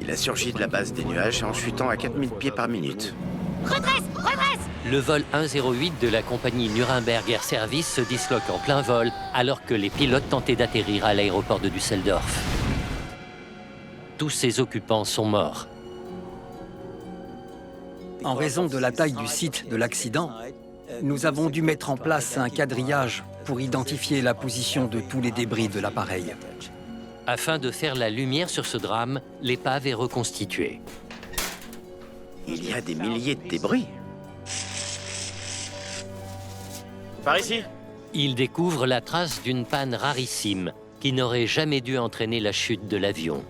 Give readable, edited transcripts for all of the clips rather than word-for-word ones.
Il a surgi de la base des nuages en chutant à 4000 pieds par minute. Redresse! Redresse! Le vol 108 de la compagnie Nuremberg Air Service se disloque en plein vol alors que les pilotes tentaient d'atterrir à l'aéroport de Düsseldorf. Tous ses occupants sont morts. En raison de la taille du site de l'accident, nous avons dû mettre en place un quadrillage pour identifier la position de tous les débris de l'appareil. Afin de faire la lumière sur ce drame, l'épave est reconstituée. Il y a des milliers de débris. Par ici. Il découvre la trace d'une panne rarissime qui n'aurait jamais dû entraîner la chute de l'avion.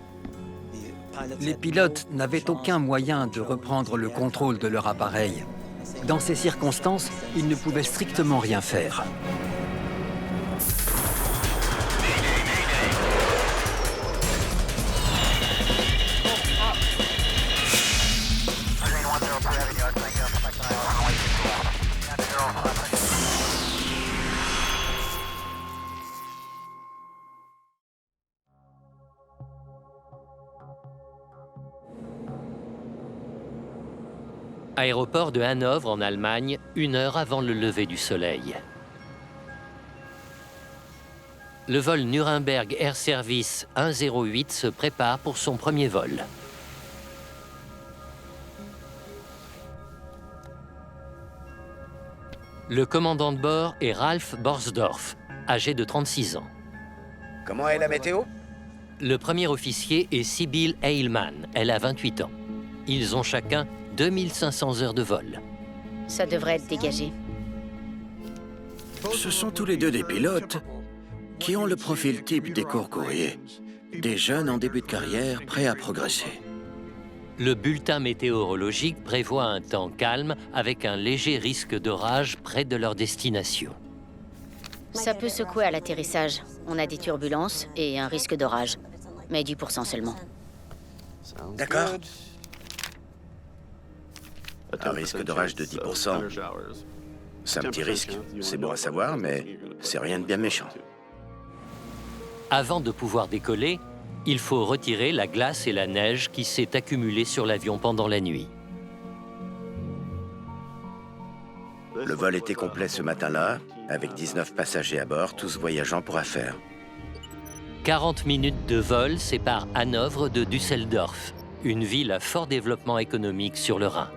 Les pilotes n'avaient aucun moyen de reprendre le contrôle de leur appareil. Dans ces circonstances, ils ne pouvaient strictement rien faire. Aéroport de Hanovre en Allemagne, 1 heure avant le lever du soleil. Le vol Nuremberg Air Service 108 se prépare pour son premier vol. Le commandant de bord est Ralf Borsdorf, âgé de 36 ans. Comment est la météo? Le premier officier est Sibylle Heilmann, elle a 28 ans. Ils ont chacun 2500 heures de vol. Ça devrait être dégagé. Ce sont tous les deux des pilotes qui ont le profil type des courts courriers. Des jeunes en début de carrière prêts à progresser. Le bulletin météorologique prévoit un temps calme avec un léger risque d'orage près de leur destination. Ça peut secouer à l'atterrissage. On a des turbulences et un risque d'orage. Mais 10% seulement. D'accord. Un risque d'orage de 10%. C'est un petit risque. C'est bon à savoir, mais c'est rien de bien méchant. Avant de pouvoir décoller, il faut retirer la glace et la neige qui s'est accumulée sur l'avion pendant la nuit. Le vol était complet ce matin-là, avec 19 passagers à bord, tous voyageant pour affaires. 40 minutes de vol séparent Hanovre de Düsseldorf, une ville à fort développement économique sur le Rhin.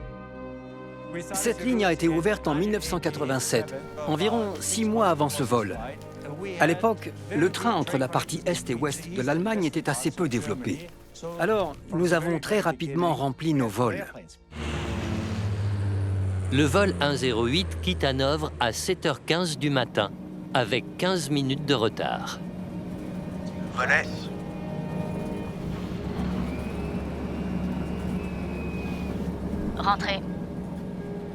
Cette ligne a été ouverte en 1987, environ 6 mois avant ce vol. À l'époque, le train entre la partie est et ouest de l'Allemagne était assez peu développé. Alors, nous avons très rapidement rempli nos vols. Le vol 108 quitte Hanovre à 7h15 du matin, avec 15 minutes de retard. Volet. Rentrez.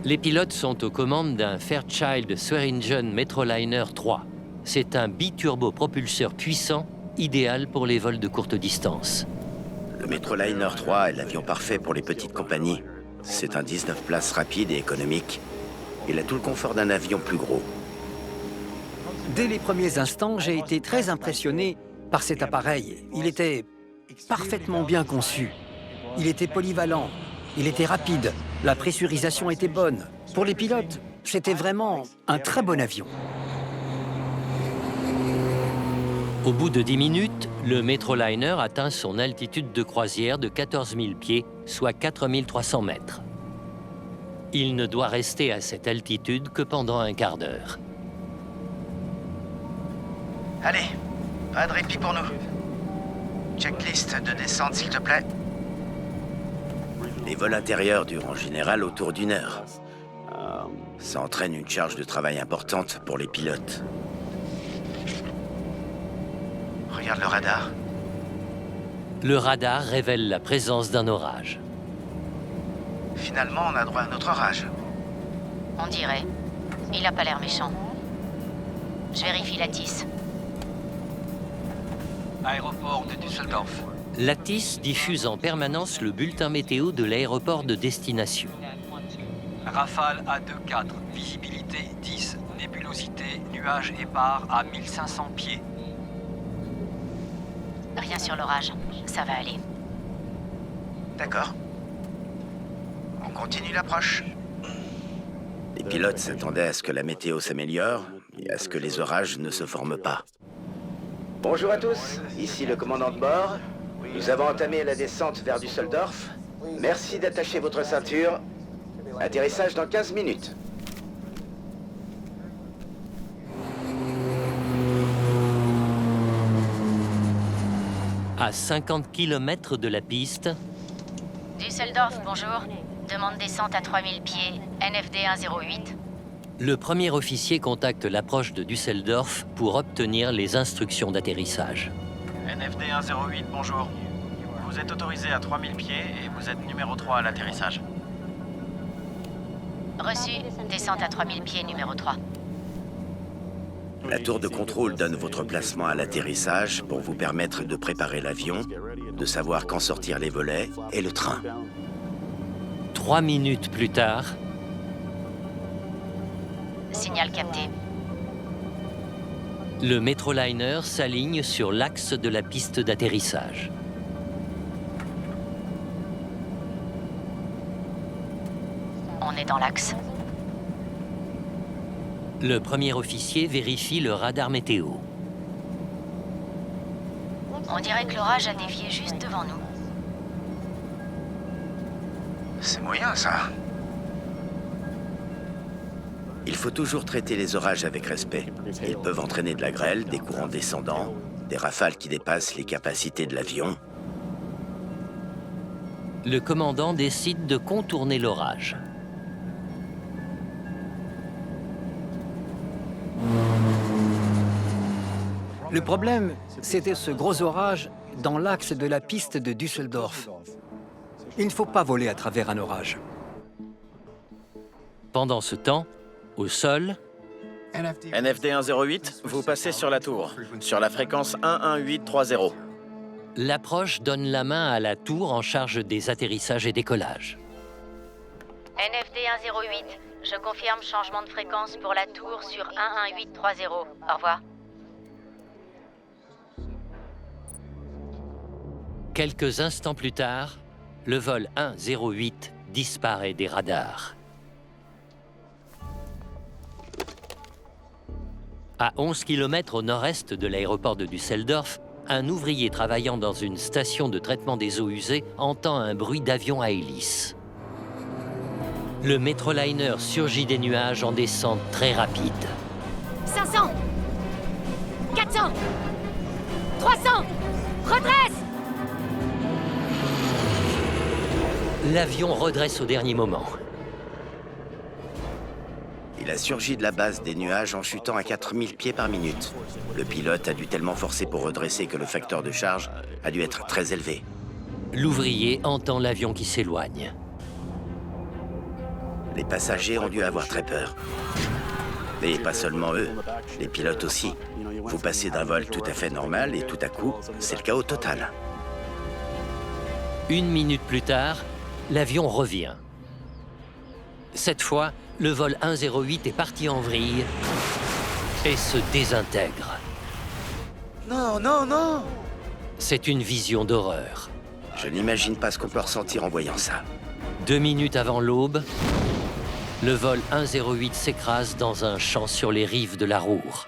Les pilotes sont aux commandes d'un Fairchild Swearingen Metroliner 3. C'est un biturbopropulseur puissant, idéal pour les vols de courte distance. Le Metroliner 3 est l'avion parfait pour les petites compagnies. C'est un 19 places rapide et économique. Il a tout le confort d'un avion plus gros. Dès les premiers instants, j'ai été très impressionné par cet appareil. Il était parfaitement bien conçu. Il était polyvalent. Il était rapide. La pressurisation était bonne. Pour les pilotes, c'était vraiment un très bon avion. Au bout de 10 minutes, le Metroliner atteint son altitude de croisière de 14 000 pieds, soit 4 300 mètres. Il ne doit rester à cette altitude que pendant un quart d'heure. Allez, pas de répit pour nous. Checklist de descente, s'il te plaît. Les vols intérieurs durent en général autour d'1 heure. Ça entraîne une charge de travail importante pour les pilotes. Regarde le radar. Le radar révèle la présence d'un orage. Finalement, on a droit à notre orage. On dirait. Il a pas l'air méchant. Je vérifie la tisse. Aéroport de Düsseldorf. L'ATIS diffuse en permanence le bulletin météo de l'aéroport de destination. Rafale A24, visibilité 10, nébulosité, nuage épars à 1500 pieds. Rien sur l'orage. Ça va aller. D'accord. On continue l'approche. Les pilotes s'attendaient à ce que la météo s'améliore et à ce que les orages ne se forment pas. Bonjour à tous, ici le commandant de bord. Nous avons entamé la descente vers Düsseldorf. Merci d'attacher votre ceinture. Atterrissage dans 15 minutes. À 50 km de la piste, Düsseldorf, bonjour. Demande descente à 3000 pieds, NFD 108. le premier officier contacte l'approche de Düsseldorf pour obtenir les instructions d'atterrissage. NFD 108, bonjour. Vous êtes autorisé à 3000 pieds et vous êtes numéro 3 à l'atterrissage. Reçu, descente à 3000 pieds, numéro 3. La tour de contrôle donne votre placement à l'atterrissage pour vous permettre de préparer l'avion, de savoir quand sortir les volets et le train. 3 minutes plus tard, Signal capté. le Metroliner s'aligne sur l'axe de la piste d'atterrissage. On est dans l'axe. Le premier officier vérifie le radar météo. On dirait que l'orage a dévié juste devant nous. C'est moyen, ça. Il faut toujours traiter les orages avec respect. Ils peuvent entraîner de la grêle, des courants descendants, des rafales qui dépassent les capacités de l'avion. Le commandant décide de contourner l'orage. Le problème, c'était ce gros orage dans l'axe de la piste de Düsseldorf. Il ne faut pas voler à travers un orage. Pendant ce temps, au sol, NFD 108, vous passez sur la tour, sur la fréquence 11830. l'approche donne la main à la tour en charge des atterrissages et décollages. NFD 108, je confirme changement de fréquence pour la tour sur 11830. Au revoir. Quelques instants plus tard, le vol 108 disparaît des radars. À 11 km au nord-est de l'aéroport de Düsseldorf, un ouvrier travaillant dans une station de traitement des eaux usées entend un bruit d'avion à hélice. Le Metroliner surgit des nuages en descente très rapide. 500 400 300 Redresse. L'avion redresse au dernier moment. Il a surgi de la base des nuages en chutant à 4000 pieds par minute. Le pilote a dû tellement forcer pour redresser que le facteur de charge a dû être très élevé. L'ouvrier entend l'avion qui s'éloigne. Les passagers ont dû avoir très peur. Et pas seulement eux, les pilotes aussi. Vous passez d'un vol tout à fait normal et tout à coup, c'est le chaos total. 1 minute plus tard, l'avion revient. Cette fois, le vol 108 est parti en vrille et se désintègre. Non, non, non! C'est une vision d'horreur. Je n'imagine pas ce qu'on peut ressentir en voyant ça. 2 minutes avant l'aube, le vol 108 s'écrase dans un champ sur les rives de la Ruhr.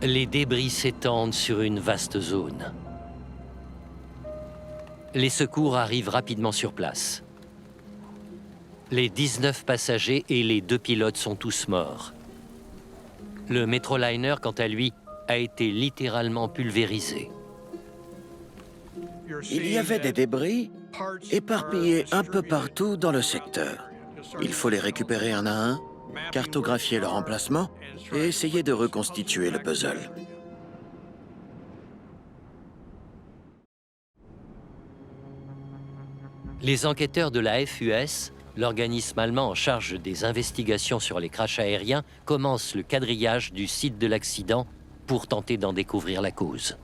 Les débris s'étendent sur une vaste zone. Les secours arrivent rapidement sur place. Les 19 passagers et les 2 pilotes sont tous morts. Le Metroliner, quant à lui, a été littéralement pulvérisé. Il y avait des débris éparpillés un peu partout dans le secteur. Il faut les récupérer un à un, cartographier leur emplacement et essayer de reconstituer le puzzle. Les enquêteurs de la FUS, l'organisme allemand en charge des investigations sur les crashs aériens, commencent le quadrillage du site de l'accident pour tenter d'en découvrir la cause.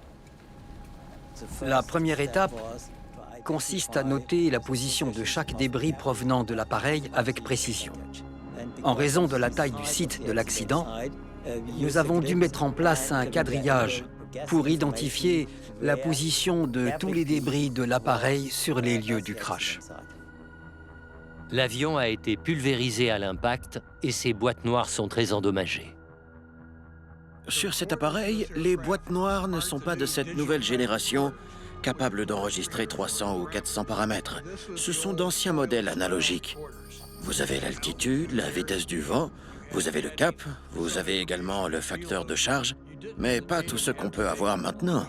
La première étape consiste à noter la position de chaque débris provenant de l'appareil avec précision. En raison de la taille du site de l'accident, Nous avons dû mettre en place un quadrillage pour identifier la position de tous les débris de l'appareil sur les lieux du crash. L'avion a été pulvérisé à l'impact et ses boîtes noires sont très endommagées. Sur cet appareil, les boîtes noires ne sont pas de cette nouvelle génération capables d'enregistrer 300 ou 400 paramètres. Ce sont d'anciens modèles analogiques. Vous avez l'altitude, la vitesse du vent, vous avez le cap, vous avez également le facteur de charge, mais pas tout ce qu'on peut avoir maintenant.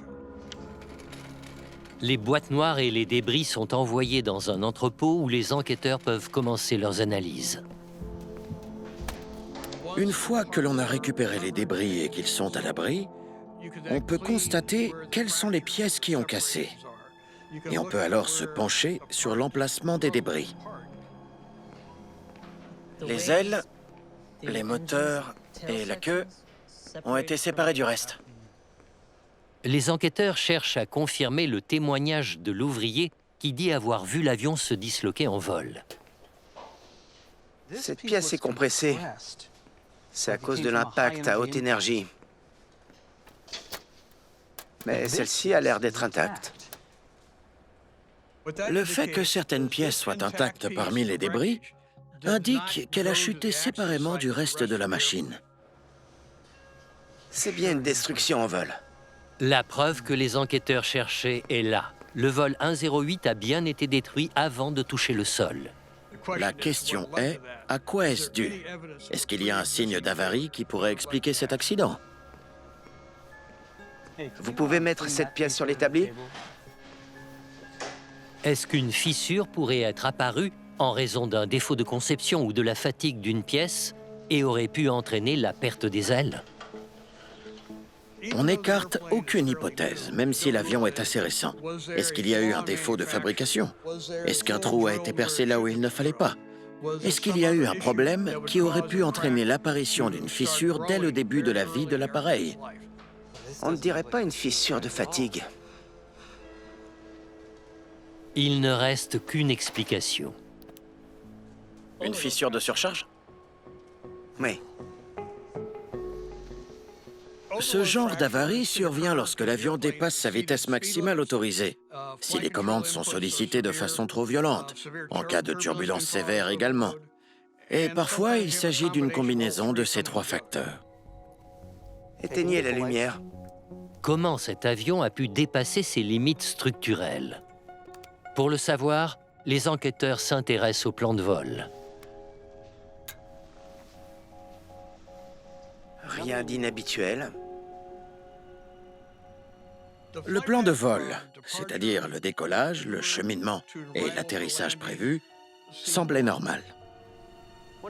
Les boîtes noires et les débris sont envoyés dans un entrepôt où les enquêteurs peuvent commencer leurs analyses. Une fois que l'on a récupéré les débris et qu'ils sont à l'abri, on peut constater quelles sont les pièces qui ont cassé. Et on peut alors se pencher sur l'emplacement des débris. Les ailes, les moteurs et la queue ont été séparés du reste. Les enquêteurs cherchent à confirmer le témoignage de l'ouvrier qui dit avoir vu l'avion se disloquer en vol. Cette pièce est compressée. C'est à cause de l'impact à haute énergie. Mais celle-ci a l'air d'être intacte. Le fait que certaines pièces soient intactes parmi les débris indique qu'elle a chuté séparément du reste de la machine. C'est bien une destruction en vol. La preuve que les enquêteurs cherchaient est là. Le vol 108 a bien été détruit avant de toucher le sol. La question est, à quoi est-ce dû? Est-ce qu'il y a un signe d'avarie qui pourrait expliquer cet accident? Vous pouvez mettre cette pièce sur l'établi? Est-ce qu'une fissure pourrait être apparue en raison d'un défaut de conception ou de la fatigue d'une pièce et aurait pu entraîner la perte des ailes? On n'écarte aucune hypothèse, même si l'avion est assez récent. Est-ce qu'il y a eu un défaut de fabrication? Est-ce qu'un trou a été percé là où il ne fallait pas? Est-ce qu'il y a eu un problème qui aurait pu entraîner l'apparition d'une fissure dès le début de la vie de l'appareil? On ne dirait pas une fissure de fatigue. Il ne reste qu'une explication. Une fissure de surcharge? Oui. Ce genre d'avarie survient lorsque l'avion dépasse sa vitesse maximale autorisée, si les commandes sont sollicitées de façon trop violente, en cas de turbulence sévère également. Et parfois, il s'agit d'une combinaison de ces trois facteurs. Éteignez la lumière. Comment cet avion a pu dépasser ses limites structurelles? Pour le savoir, les enquêteurs s'intéressent au plan de vol. Rien d'inhabituel. Le plan de vol, c'est-à-dire le décollage, le cheminement et l'atterrissage prévu, semblait normal.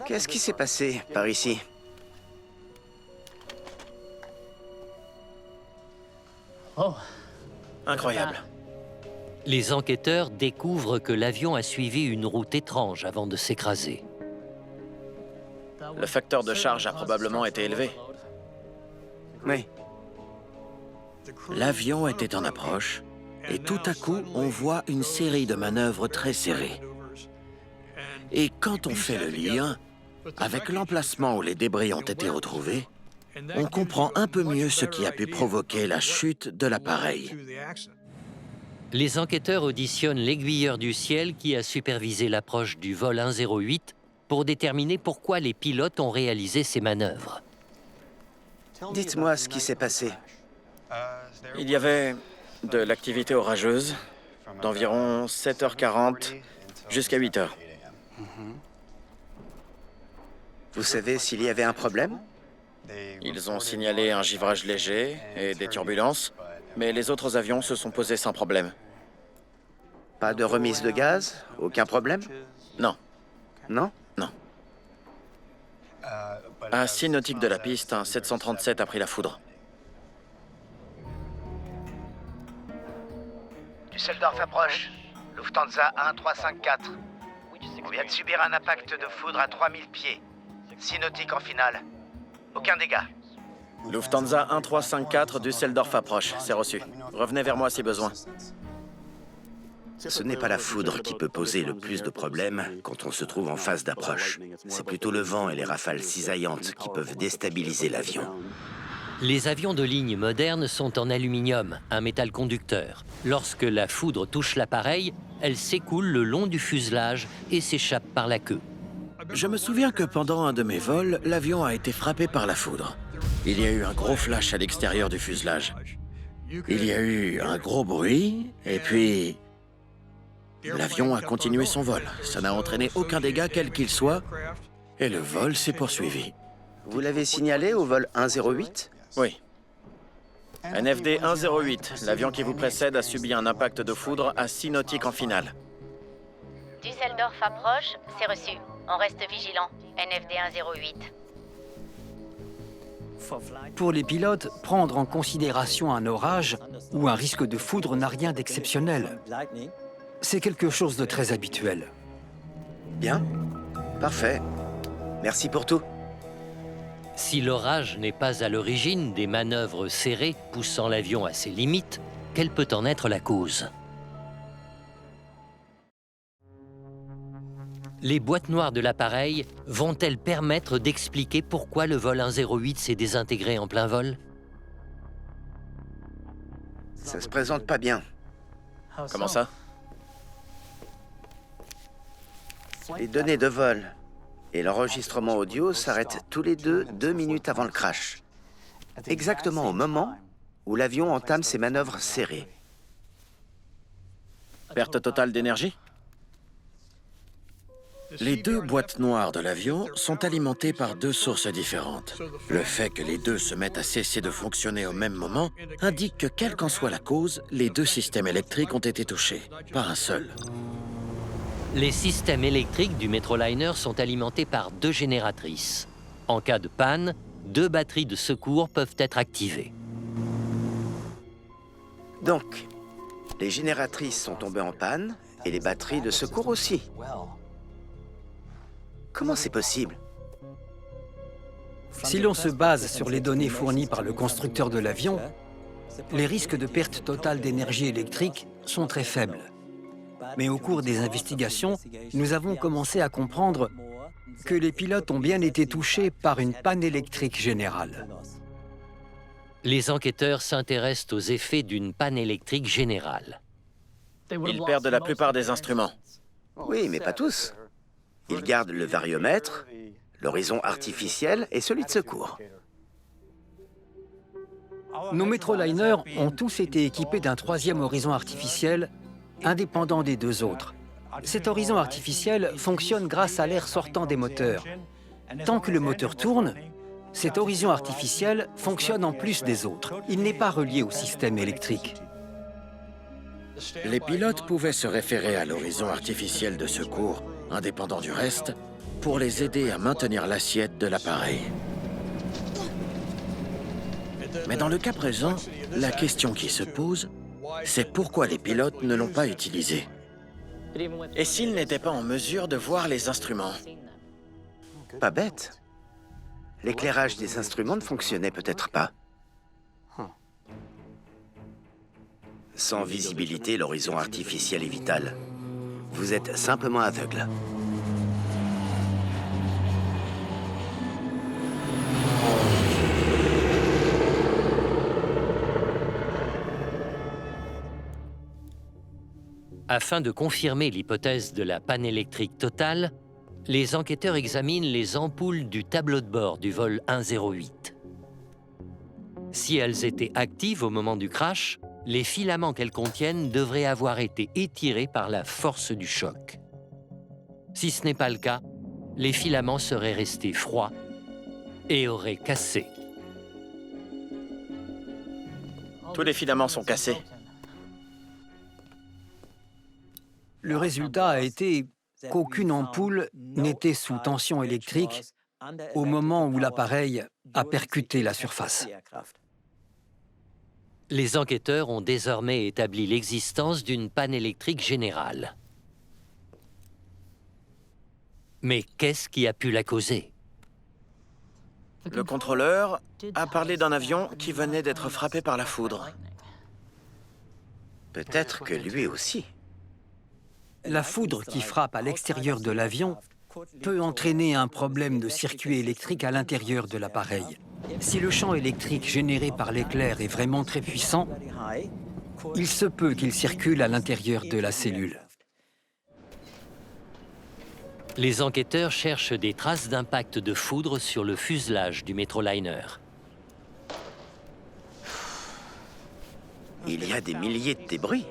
Qu'est-ce qui s'est passé par ici? Incroyable. Les enquêteurs découvrent que l'avion a suivi une route étrange avant de s'écraser. Le facteur de charge a probablement été élevé. Oui. L'avion était en approche, et tout à coup, on voit une série de manœuvres très serrées. Et quand on fait le lien avec l'emplacement où les débris ont été retrouvés, on comprend un peu mieux ce qui a pu provoquer la chute de l'appareil. Les enquêteurs auditionnent l'aiguilleur du ciel qui a supervisé l'approche du vol 108 pour déterminer pourquoi les pilotes ont réalisé ces manœuvres. Dites-moi ce qui s'est passé. Il y avait de l'activité orageuse d'environ 7h40 jusqu'à 8h. Vous savez s'il y avait un problème? Ils ont signalé un givrage léger et des turbulences, mais les autres avions se sont posés sans problème. Pas de remise de gaz? Aucun problème? Non. Non? Non. À 6 nautiques de la piste, un 737 a pris la foudre. Düsseldorf approche. Lufthansa 1354. On vient de subir un impact de foudre à 3000 pieds. 6 nautiques en finale. Aucun dégât. Lufthansa 1354, Düsseldorf approche. C'est reçu. Revenez vers moi si besoin. Ce n'est pas la foudre qui peut poser le plus de problèmes quand on se trouve en phase d'approche. C'est plutôt le vent et les rafales cisaillantes qui peuvent déstabiliser l'avion. Les avions de ligne modernes sont en aluminium, un métal conducteur. Lorsque la foudre touche l'appareil, elle s'écoule le long du fuselage et s'échappe par la queue. Je me souviens que pendant un de mes vols, l'avion a été frappé par la foudre. Il y a eu un gros flash à l'extérieur du fuselage. Il y a eu un gros bruit, et puis... l'avion a continué son vol. Ça n'a entraîné aucun dégât, quel qu'il soit, et le vol s'est poursuivi. Vous l'avez signalé au vol 108 ? Oui. NFD 108, l'avion qui vous précède a subi un impact de foudre à 6 nautiques en finale. Düsseldorf approche, c'est reçu. On reste vigilant. NFD 108. Pour les pilotes, prendre en considération un orage ou un risque de foudre n'a rien d'exceptionnel. C'est quelque chose de très habituel. Bien. Parfait. Merci pour tout. Si l'orage n'est pas à l'origine des manœuvres serrées poussant l'avion à ses limites, quelle peut en être la cause? Les boîtes noires de l'appareil vont-elles permettre d'expliquer pourquoi le vol 108 s'est désintégré en plein vol? Ça se présente pas bien. Comment ça? Les données de vol et l'enregistrement audio s'arrêtent tous les deux 2 minutes avant le crash. Exactement au moment où l'avion entame ses manœuvres serrées. Perte totale d'énergie? Les deux boîtes noires de l'avion sont alimentées par deux sources différentes. Le fait que les deux se mettent à cesser de fonctionner au même moment indique que, quelle qu'en soit la cause, les deux systèmes électriques ont été touchés, pas un seul. Les systèmes électriques du Metroliner sont alimentés par 2 génératrices. En cas de panne, 2 batteries de secours peuvent être activées. Donc, les génératrices sont tombées en panne et les batteries de secours aussi. Comment c'est possible? Si l'on se base sur les données fournies par le constructeur de l'avion, les risques de perte totale d'énergie électrique sont très faibles. Mais au cours des investigations, nous avons commencé à comprendre que les pilotes ont bien été touchés par une panne électrique générale. Les enquêteurs s'intéressent aux effets d'une panne électrique générale. Ils perdent la plupart des instruments. Oui, mais pas tous. Ils gardent le variomètre, l'horizon artificiel et celui de secours. Nos Metroliners ont tous été équipés d'un 3e horizon artificiel indépendant des 2 autres. Cet horizon artificiel fonctionne grâce à l'air sortant des moteurs. Tant que le moteur tourne, cet horizon artificiel fonctionne en plus des autres. Il n'est pas relié au système électrique. Les pilotes pouvaient se référer à l'horizon artificiel de secours, indépendant du reste, pour les aider à maintenir l'assiette de l'appareil. Mais dans le cas présent, la question qui se pose, c'est pourquoi les pilotes ne l'ont pas utilisé. Et s'ils n'étaient pas en mesure de voir les instruments? Pas bête. L'éclairage des instruments ne fonctionnait peut-être pas. Sans visibilité, l'horizon artificiel est vital. Vous êtes simplement aveugle. Afin de confirmer l'hypothèse de la panne électrique totale, les enquêteurs examinent les ampoules du tableau de bord du vol 108. Si elles étaient actives au moment du crash, les filaments qu'elles contiennent devraient avoir été étirés par la force du choc. Si ce n'est pas le cas, les filaments seraient restés froids et auraient cassé. Tous les filaments sont cassés. Le résultat a été qu'aucune ampoule n'était sous tension électrique au moment où l'appareil a percuté la surface. Les enquêteurs ont désormais établi l'existence d'une panne électrique générale. Mais qu'est-ce qui a pu la causer? Le contrôleur a parlé d'un avion qui venait d'être frappé par la foudre. Peut-être que lui aussi. La foudre qui frappe à l'extérieur de l'avion peut entraîner un problème de circuit électrique à l'intérieur de l'appareil. Si le champ électrique généré par l'éclair est vraiment très puissant, il se peut qu'il circule à l'intérieur de la cellule. Les enquêteurs cherchent des traces d'impact de foudre sur le fuselage du Metroliner. Il y a des milliers de débris.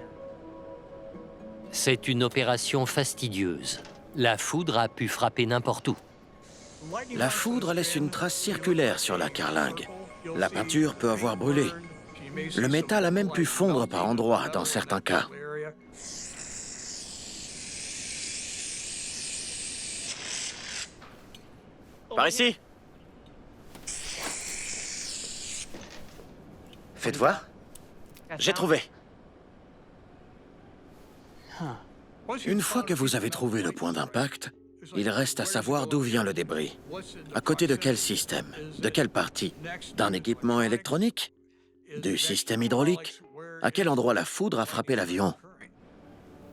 C'est une opération fastidieuse. La foudre a pu frapper n'importe où. La foudre laisse une trace circulaire sur la carlingue. La peinture peut avoir brûlé. Le métal a même pu fondre par endroits dans certains cas. Par ici. Faites voir. J'ai trouvé. Une fois que vous avez trouvé le point d'impact, il reste à savoir d'où vient le débris. À côté de quel système? De quelle partie? D'un équipement électronique? Du système hydraulique? À quel endroit la foudre a frappé l'avion?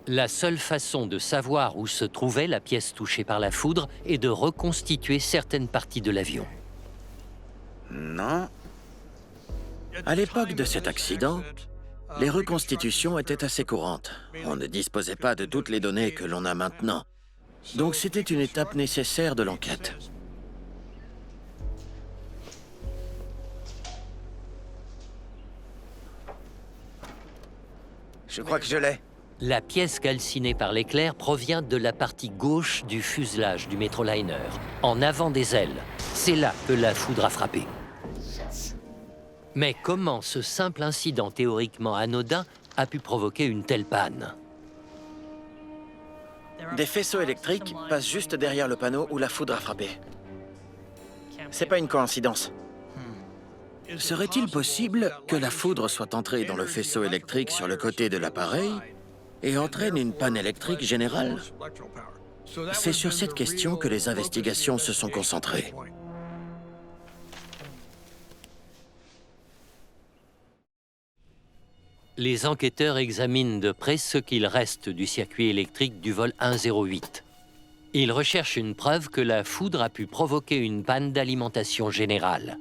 La seule façon de savoir où se trouvait la pièce touchée par la foudre est de reconstituer certaines parties de l'avion. Non. À l'époque de cet accident, les reconstitutions étaient assez courantes. On ne disposait pas de toutes les données que l'on a maintenant. Donc c'était une étape nécessaire de l'enquête. Je crois que je l'ai. La pièce calcinée par l'éclair provient de la partie gauche du fuselage du Metroliner, en avant des ailes. C'est là que la foudre a frappé. Mais comment ce simple incident théoriquement anodin a pu provoquer une telle panne? Des faisceaux électriques passent juste derrière le panneau où la foudre a frappé. C'est pas une coïncidence. Serait-il possible que la foudre soit entrée dans le faisceau électrique sur le côté de l'appareil et entraîne une panne électrique générale? C'est sur cette question que les investigations se sont concentrées. Les enquêteurs examinent de près ce qu'il reste du circuit électrique du vol 108. Ils recherchent une preuve que la foudre a pu provoquer une panne d'alimentation générale.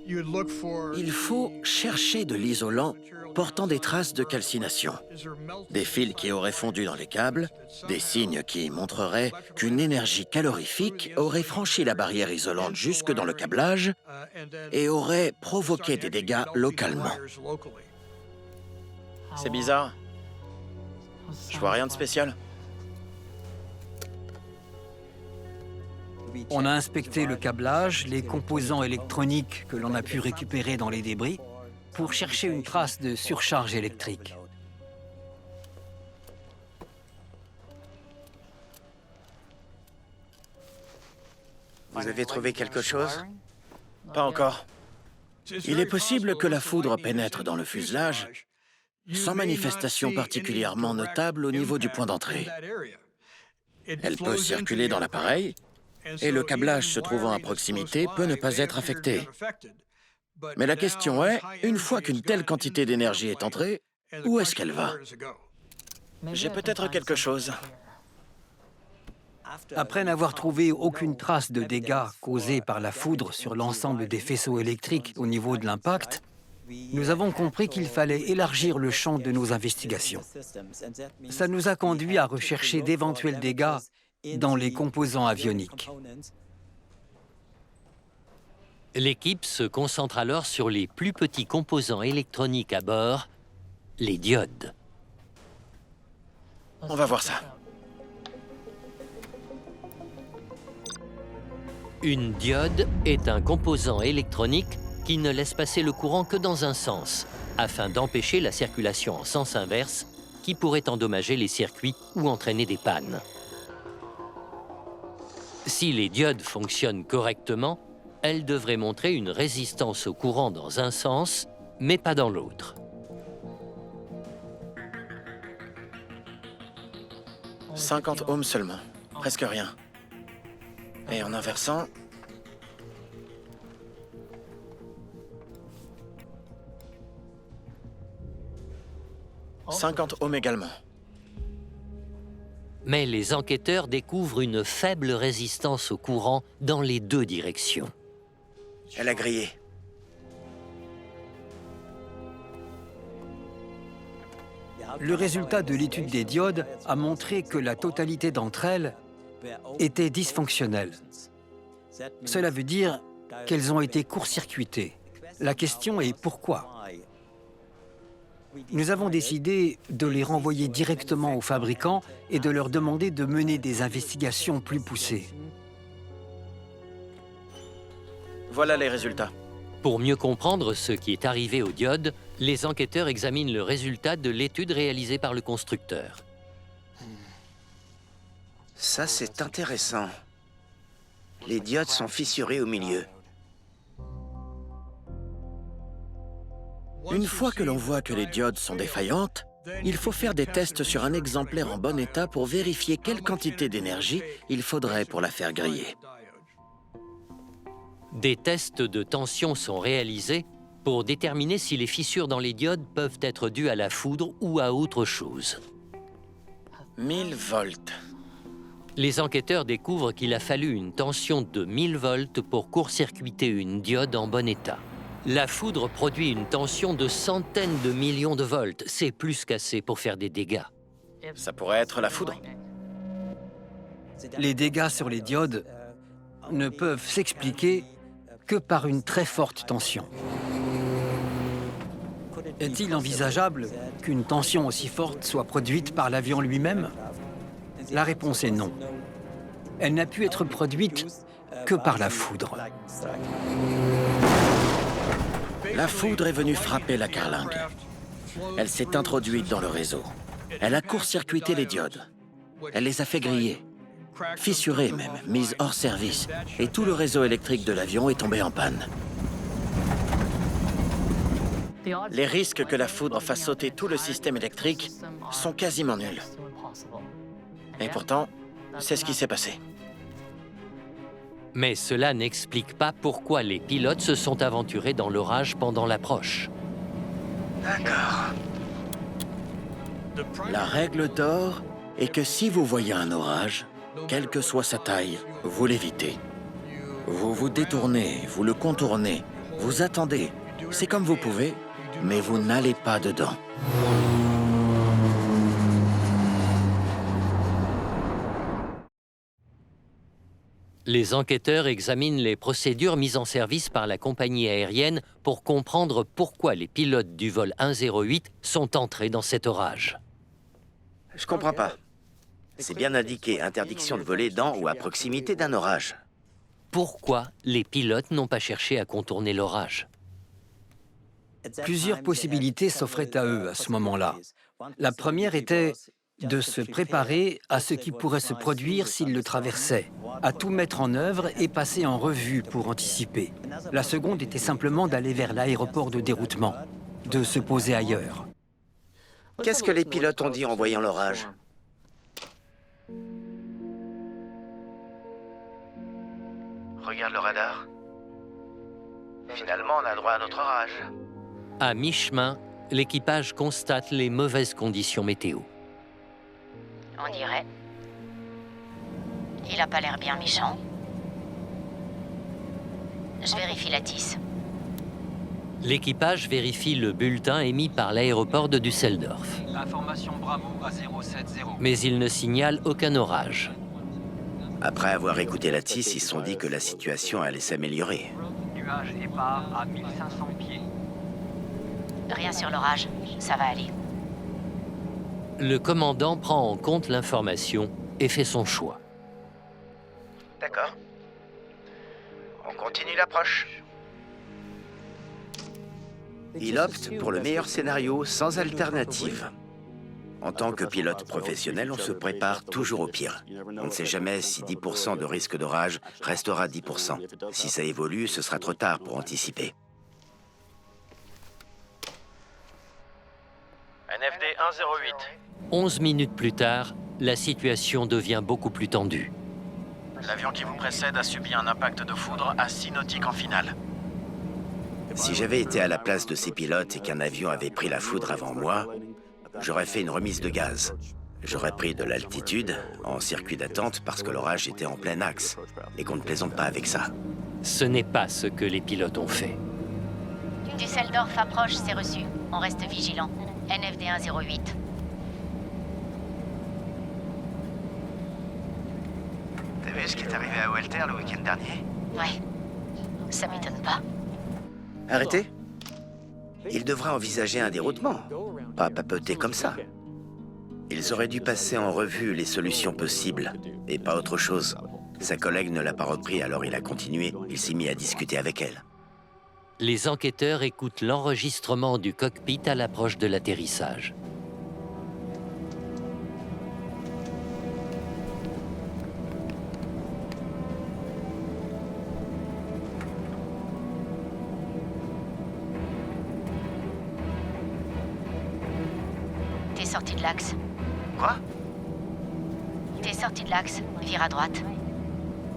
Il faut chercher de l'isolant portant des traces de calcination. Des fils qui auraient fondu dans les câbles, des signes qui montreraient qu'une énergie calorifique aurait franchi la barrière isolante jusque dans le câblage et aurait provoqué des dégâts localement. C'est bizarre. Je vois rien de spécial. On a inspecté le câblage, les composants électroniques que l'on a pu récupérer dans les débris pour chercher une trace de surcharge électrique. Vous avez trouvé quelque chose? Pas encore. Il est possible que la foudre pénètre dans le fuselage sans manifestation particulièrement notable au niveau du point d'entrée. Elle peut circuler dans l'appareil et le câblage se trouvant à proximité peut ne pas être affecté. Mais la question est, une fois qu'une telle quantité d'énergie est entrée, où est-ce qu'elle va? J'ai peut-être quelque chose. Après n'avoir trouvé aucune trace de dégâts causés par la foudre sur l'ensemble des faisceaux électriques au niveau de l'impact, nous avons compris qu'il fallait élargir le champ de nos investigations. Ça nous a conduit à rechercher d'éventuels dégâts dans les composants avioniques. L'équipe se concentre alors sur les plus petits composants électroniques à bord, les diodes. On va voir ça. Une diode est un composant électronique qui ne laisse passer le courant que dans un sens, afin d'empêcher la circulation en sens inverse qui pourrait endommager les circuits ou entraîner des pannes. Si les diodes fonctionnent correctement, elles devraient montrer une résistance au courant dans un sens, mais pas dans l'autre. « 50 ohms seulement. Presque rien. Et en inversant... 50 ohms également. Mais les enquêteurs découvrent une faible résistance au courant dans les deux directions. Elle a grillé. Le résultat de l'étude des diodes a montré que la totalité d'entre elles étaient dysfonctionnelles. Cela veut dire qu'elles ont été court-circuitées. La question est pourquoi? Nous avons décidé de les renvoyer directement aux fabricants et de leur demander de mener des investigations plus poussées. Voilà les résultats. Pour mieux comprendre ce qui est arrivé aux diodes, les enquêteurs examinent le résultat de l'étude réalisée par le constructeur. Ça, c'est intéressant. Les diodes sont fissurées au milieu. Une fois que l'on voit que les diodes sont défaillantes, il faut faire des tests sur un exemplaire en bon état pour vérifier quelle quantité d'énergie il faudrait pour la faire griller. Des tests de tension sont réalisés pour déterminer si les fissures dans les diodes peuvent être dues à la foudre ou à autre chose. 1000 volts. Les enquêteurs découvrent qu'il a fallu une tension de 1000 volts pour court-circuiter une diode en bon état. La foudre produit une tension de centaines de millions de volts. C'est plus qu'assez pour faire des dégâts. Ça pourrait être la foudre. Les dégâts sur les diodes ne peuvent s'expliquer que par une très forte tension. Est-il envisageable qu'une tension aussi forte soit produite par l'avion lui-même? La réponse est non. Elle n'a pu être produite que par la foudre. La foudre est venue frapper la carlingue. Elle s'est introduite dans le réseau. Elle a court-circuité les diodes. Elle les a fait griller, fissurées même, mises hors service. Et tout le réseau électrique de l'avion est tombé en panne. Les risques que la foudre fasse sauter tout le système électrique sont quasiment nuls. Et pourtant, c'est ce qui s'est passé. Mais cela n'explique pas pourquoi les pilotes se sont aventurés dans l'orage pendant l'approche. D'accord. La règle d'or est que si vous voyez un orage, quelle que soit sa taille, vous l'évitez. Vous vous détournez, vous le contournez, vous attendez. C'est comme vous pouvez, mais vous n'allez pas dedans. Les enquêteurs examinent les procédures mises en service par la compagnie aérienne pour comprendre pourquoi les pilotes du vol 108 sont entrés dans cet orage. Je comprends pas. C'est bien indiqué, interdiction de voler dans ou à proximité d'un orage. Pourquoi les pilotes n'ont pas cherché à contourner l'orage? Plusieurs possibilités s'offraient à eux à ce moment-là. La première était de se préparer à ce qui pourrait se produire s'ils le traversaient, à tout mettre en œuvre et passer en revue pour anticiper. La seconde était simplement d'aller vers l'aéroport de déroutement, de se poser ailleurs. Qu'est-ce que les pilotes ont dit en voyant l'orage? Regarde le radar. Finalement, on a droit à notre orage. À mi-chemin, l'équipage constate les mauvaises conditions météo. On dirait. Il a pas l'air bien méchant. Je vérifie la tisse. L'équipage vérifie le bulletin émis par l'aéroport de Düsseldorf. Information Bravo à 070. Mais il ne signale aucun orage. Après avoir écouté la tisse, ils se sont dit que la situation allait s'améliorer. Nuage épars à 1500 pieds. Rien sur l'orage. Ça va aller. Le commandant prend en compte l'information et fait son choix. D'accord. On continue l'approche. Il opte pour le meilleur scénario sans alternative. En tant que pilote professionnel, on se prépare toujours au pire. On ne sait jamais si 10% de risque d'orage restera 10%. Si ça évolue, ce sera trop tard pour anticiper. NFD 108. 11 minutes plus tard, la situation devient beaucoup plus tendue. L'avion qui vous précède a subi un impact de foudre à 6 nautiques en finale. Si j'avais été à la place de ces pilotes et qu'un avion avait pris la foudre avant moi, j'aurais fait une remise de gaz. J'aurais pris de l'altitude en circuit d'attente parce que l'orage était en plein axe et qu'on ne plaisante pas avec ça. Ce n'est pas ce que les pilotes ont fait. Düsseldorf approche, c'est reçu. On reste vigilant. NFD 108. T'as vu ce qui est arrivé à Walter le week-end dernier? Ouais. Ça m'étonne pas. Arrêtez. Ils devraient envisager un déroutement, pas papeter comme ça. Ils auraient dû passer en revue les solutions possibles, et pas autre chose. Sa collègue ne l'a pas repris, alors il a continué. Il s'est mis à discuter avec elle. Les enquêteurs écoutent l'enregistrement du cockpit à l'approche de l'atterrissage. T'es sorti de l'axe. Quoi? T'es sorti de l'axe. Vire à droite.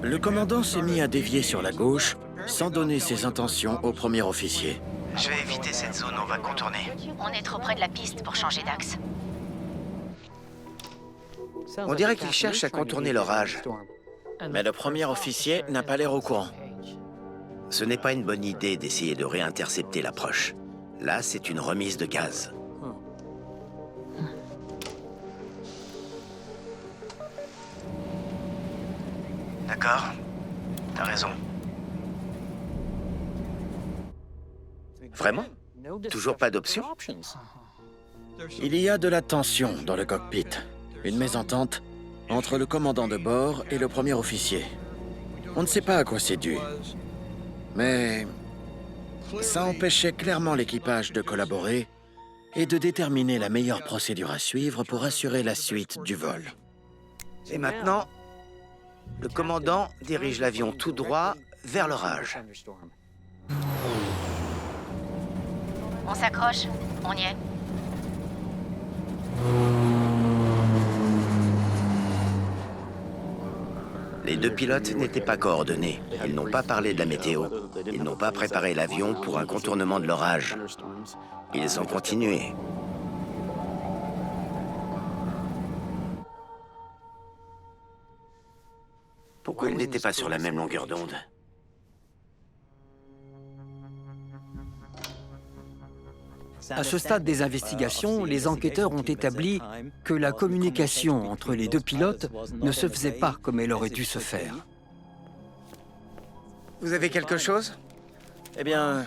Le commandant s'est mis à dévier sur la gauche, sans donner ses intentions au premier officier. Je vais éviter cette zone, on va contourner. On est trop près de la piste pour changer d'axe. On dirait qu'ils cherchent à contourner l'orage. Mais le premier officier n'a pas l'air au courant. Ce n'est pas une bonne idée d'essayer de réintercepter l'approche. Là, c'est une remise de gaz. D'accord. T'as raison. Vraiment? Toujours pas d'option? Il y a de la tension dans le cockpit. Une mésentente entre le commandant de bord et le premier officier. On ne sait pas à quoi c'est dû. Mais ça empêchait clairement l'équipage de collaborer et de déterminer la meilleure procédure à suivre pour assurer la suite du vol. Et maintenant, le commandant dirige l'avion tout droit vers l'orage. On s'accroche. On y est. Les deux pilotes n'étaient pas coordonnés. Ils n'ont pas parlé de la météo. Ils n'ont pas préparé l'avion pour un contournement de l'orage. Ils ont continué. Pourquoi ils n'étaient pas sur la même longueur d'onde? À ce stade des investigations, les enquêteurs ont établi que la communication entre les deux pilotes ne se faisait pas comme elle aurait dû se faire. Vous avez quelque chose? Eh bien,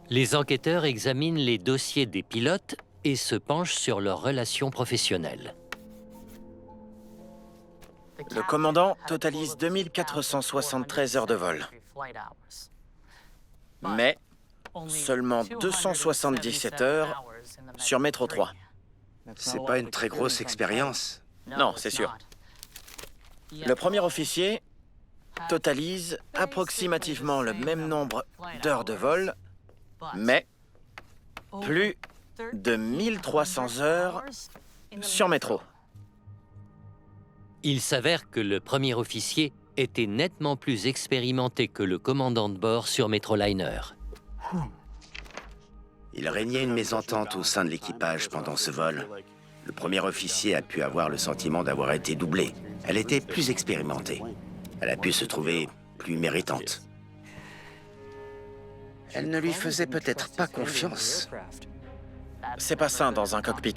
Les enquêteurs examinent les dossiers des pilotes et se penchent sur leurs relations professionnelles. le commandant totalise 2473 heures de vol. Mais seulement 277 heures sur Métro 3. C'est pas une très grosse expérience. Non, c'est sûr. Le premier officier totalise approximativement le même nombre d'heures de vol, mais plus de 1300 heures sur Métro. Il s'avère que le premier officier était nettement plus expérimenté que le commandant de bord sur Metroliner. Il régnait une mésentente au sein de l'équipage pendant ce vol. Le premier officier a pu avoir le sentiment d'avoir été doublé. Elle était plus expérimentée. Elle a pu se trouver plus méritante. Elle ne lui faisait peut-être pas confiance. C'est pas sain dans un cockpit.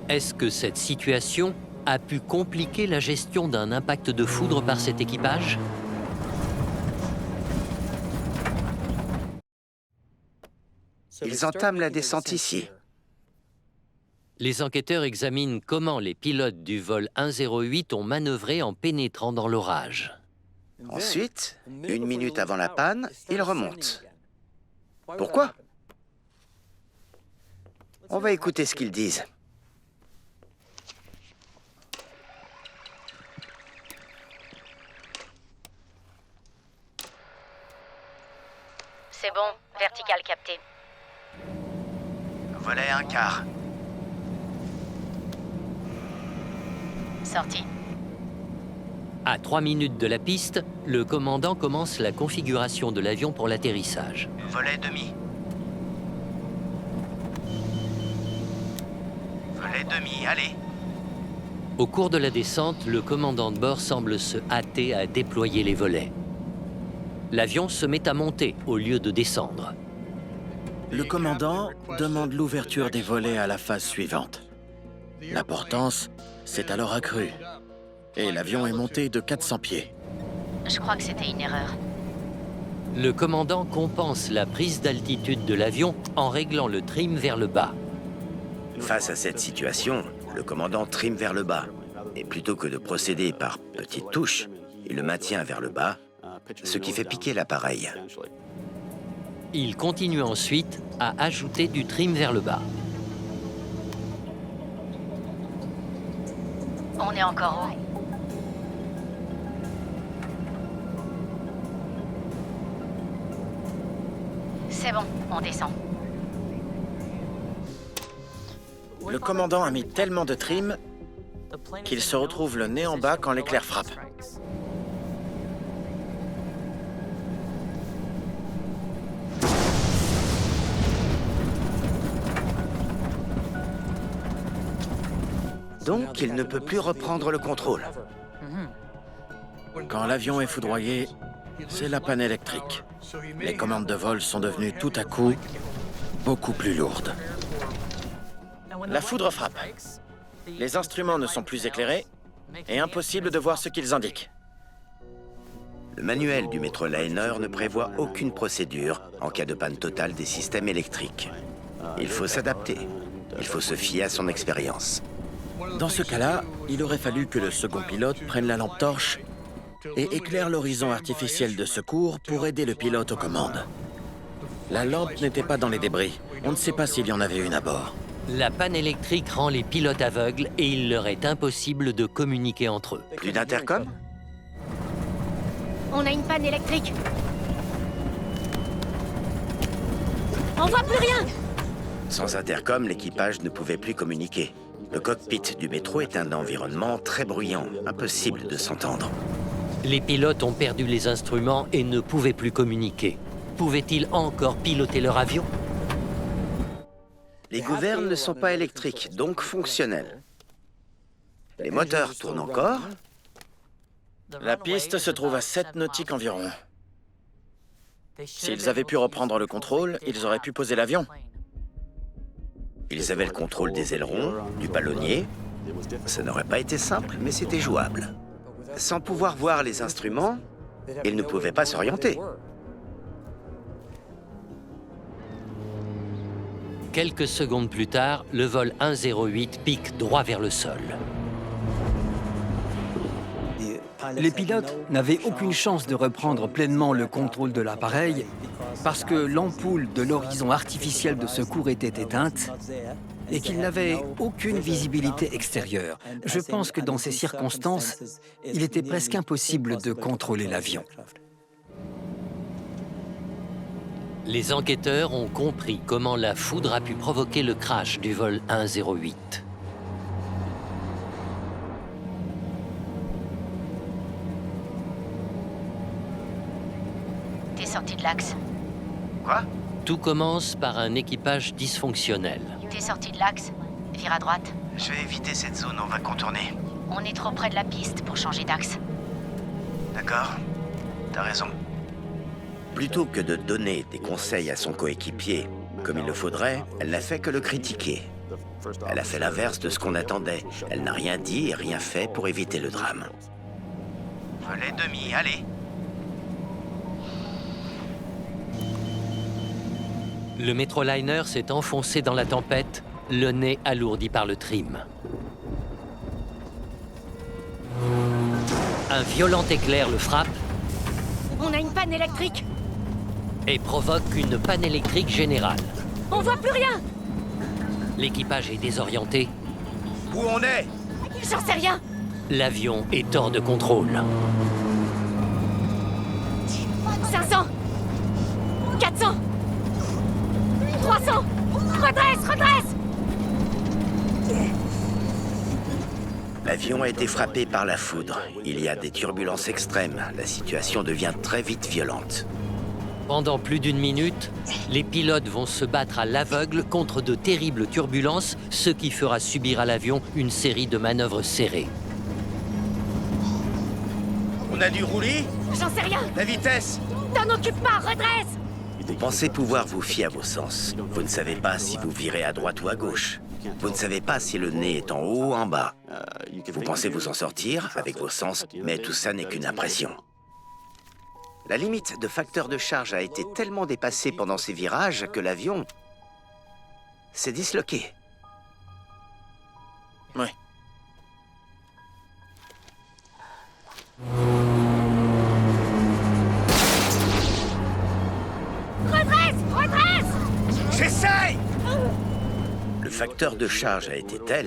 Est-ce que cette situation a pu compliquer la gestion d'un impact de foudre par cet équipage? Ils entament la descente ici. Les enquêteurs examinent comment les pilotes du vol 108 ont manœuvré en pénétrant dans l'orage. Ensuite, 1 minute avant la panne, ils remontent. Pourquoi? On va écouter ce qu'ils disent. C'est bon. Vertical capté. Volet 1/4. Sorti. À 3 minutes de la piste, le commandant commence la configuration de l'avion pour l'atterrissage. Volet demi. demi, allez. Au cours de la descente, le commandant de bord semble se hâter à déployer les volets. L'avion se met à monter au lieu de descendre. Le commandant demande l'ouverture des volets à la phase suivante. La portance s'est alors accrue et l'avion est monté de 400 pieds. Je crois que c'était une erreur. Le commandant compense la prise d'altitude de l'avion en réglant le trim vers le bas. Face à cette situation, le commandant trime vers le bas. Et plutôt que de procéder par petites touches, il le maintient vers le bas, ce qui fait piquer l'appareil. Il continue ensuite à ajouter du trim vers le bas. On est encore haut. C'est bon, on descend. Le commandant a mis tellement de trim qu'il se retrouve le nez en bas quand l'éclair frappe. Donc, il ne peut plus reprendre le contrôle. Quand l'avion est foudroyé, c'est la panne électrique. Les commandes de vol sont devenues tout à coup beaucoup plus lourdes. La foudre frappe. Les instruments ne sont plus éclairés et impossible de voir ce qu'ils indiquent. Le manuel du Metroliner ne prévoit aucune procédure en cas de panne totale des systèmes électriques. Il faut s'adapter. Il faut se fier à son expérience. Dans ce cas-là, il aurait fallu que le second pilote prenne la lampe torche et éclaire l'horizon artificiel de secours pour aider le pilote aux commandes. La lampe n'était pas dans les débris. On ne sait pas s'il y en avait une à bord. La panne électrique rend les pilotes aveugles et il leur est impossible de communiquer entre eux. Plus d'intercom? On a une panne électrique. On voit plus rien. Sans intercom, l'équipage ne pouvait plus communiquer. Le cockpit du métro est un environnement très bruyant, impossible de s'entendre. Les pilotes ont perdu les instruments et ne pouvaient plus communiquer. Pouvaient-ils encore piloter leur avion? Les gouvernes ne sont pas électriques, donc fonctionnelles. Les moteurs tournent encore. La piste se trouve à 7 nautiques environ. S'ils avaient pu reprendre le contrôle, ils auraient pu poser l'avion. Ils avaient le contrôle des ailerons, du ballonnier. Ça n'aurait pas été simple, mais c'était jouable. Sans pouvoir voir les instruments, ils ne pouvaient pas s'orienter. Quelques secondes plus tard, le vol 108 pique droit vers le sol. Les pilotes n'avaient aucune chance de reprendre pleinement le contrôle de l'appareil parce que l'ampoule de l'horizon artificiel de secours était éteinte et qu'ils n'avaient aucune visibilité extérieure. Je pense que dans ces circonstances, il était presque impossible de contrôler l'avion. Les enquêteurs ont compris comment la foudre a pu provoquer le crash du vol 108. T'es sorti de l'axe. Quoi? Tout commence par un équipage dysfonctionnel. T'es sorti de l'axe. Vire à droite. Je vais éviter cette zone, on va contourner. On est trop près de la piste pour changer d'axe. D'accord? T'as raison. Plutôt que de donner des conseils à son coéquipier, comme il le faudrait, elle n'a fait que le critiquer. Elle a fait l'inverse de ce qu'on attendait. Elle n'a rien dit et rien fait pour éviter le drame. Volet demi, allez. Le Metroliner s'est enfoncé dans la tempête, le nez alourdi par le trim. Un violent éclair le frappe On a une panne électrique. et provoque une panne électrique générale. On voit plus rien. L'équipage est désorienté, Où on est? J'en sais rien. l'avion est hors de contrôle. 500. 400. 300. Redresse, redresse. L'avion a été frappé par la foudre. Il y a des turbulences extrêmes. La situation devient très vite violente. Pendant plus d'une minute, les pilotes vont se battre à l'aveugle contre de terribles turbulences, ce qui fera subir à l'avion une série de manœuvres serrées. On a du roulis? J'en sais rien. La vitesse? T'en occupe pas, redresse. Vous pensez pouvoir vous fier à vos sens. Vous ne savez pas si vous virez à droite ou à gauche. Vous ne savez pas si le nez est en haut ou en bas. Vous pensez vous en sortir avec vos sens, mais tout ça n'est qu'une impression. La limite de facteur de charge a été tellement dépassée pendant ces virages que l'avion s'est disloqué. Oui. J'essaye! Le facteur de charge a été tel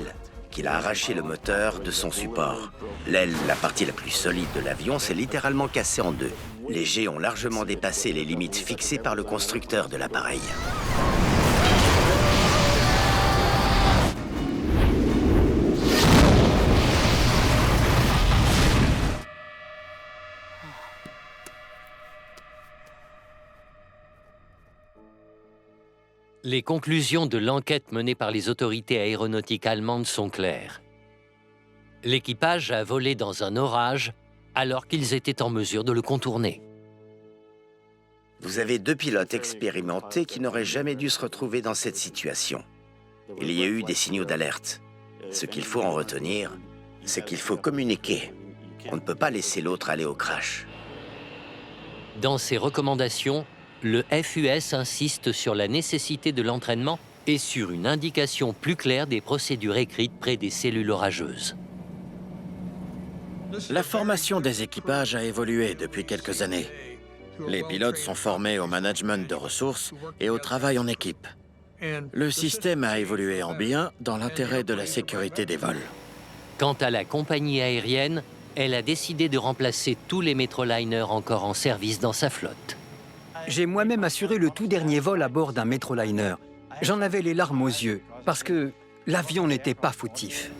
qu'il a arraché le moteur de son support. L'aile, la partie la plus solide de l'avion, s'est littéralement cassée en deux. Les jets ont largement dépassé les limites fixées par le constructeur de l'appareil. Les conclusions de l'enquête menée par les autorités aéronautiques allemandes sont claires. L'équipage a volé dans un orage alors qu'ils étaient en mesure de le contourner. Vous avez deux pilotes expérimentés qui n'auraient jamais dû se retrouver dans cette situation. Il y a eu des signaux d'alerte. Ce qu'il faut en retenir, c'est qu'il faut communiquer. On ne peut pas laisser l'autre aller au crash. Dans ses recommandations, le FUS insiste sur la nécessité de l'entraînement et sur une indication plus claire des procédures écrites près des cellules orageuses. La formation des équipages a évolué depuis quelques années. Les pilotes sont formés au management de ressources et au travail en équipe. Le système a évolué en bien dans l'intérêt de la sécurité des vols. Quant à la compagnie aérienne, elle a décidé de remplacer tous les Metroliners encore en service dans sa flotte. J'ai moi-même assuré le tout dernier vol à bord d'un Metroliner. J'en avais les larmes aux yeux, parce que l'avion n'était pas fautif.